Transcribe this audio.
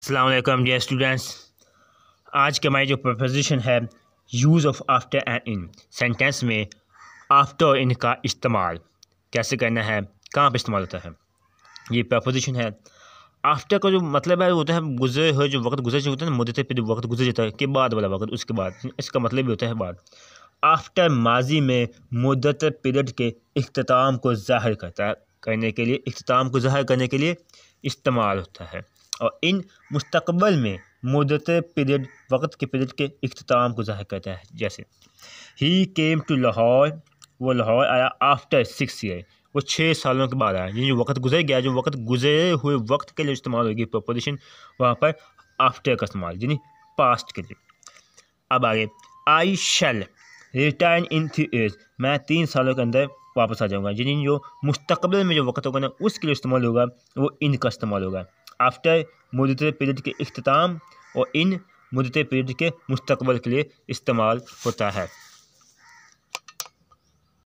अस्सलाम वालेकुम dear students. आज के हमारी जो प्रपोजिशन है use of after and in, sentence में आफ्टर और इन का इस्तेमाल कैसे करना है, कहाँ पे इस्तेमाल होता है। ये प्रपोजिशन है। आफ्टर का जो मतलब है होता है गुजरे हुए जो वक्त गुजर होता है ना, मुद्दत पे जो वक्त गुजर जाता है के बाद वाला वक्त, उसके बाद, इसका मतलब भी होता है बाद। आफ्टर माजी में मुद्दत पीरियड के इख्तिताम को ज़ाहिर करने के लिए, इख्तिताम को ज़ाहिर करने के लिए इस्तेमाल होता है। और इन मुस्तकबिल में मुद्दत पीरियड वक्त के पीरियड के इख्तिताम को ज़ाहिर करता है। जैसे ही केम टू लाहौर, वो लाहौर आया आफ्टर 6 ईयर, वो 6 सालों के बाद आया। ये जो वक्त गुजर गया, जो वक्त गुजरे हुए वक्त के लिए इस्तेमाल होगी प्रपोजिशन, वहाँ पर आफ्टर का इस्तेमाल यानी पास्ट के लिए। अब आगे, आई शैल रिटर्न इन 3 ईयर्स, मैं 3 सालों के अंदर वापस आ जाऊँगा। यानी जो मुस्तकबिल में जो वक्त होगा ना, उसके लिए इस्तेमाल होगा, वो इन का इस्तेमाल होगा। आफ्टर मुद्दत पीरियड के इख्तिताम और इन मुद्दत पीरियड के मुस्तकबिल के लिए इस्तेमाल होता है।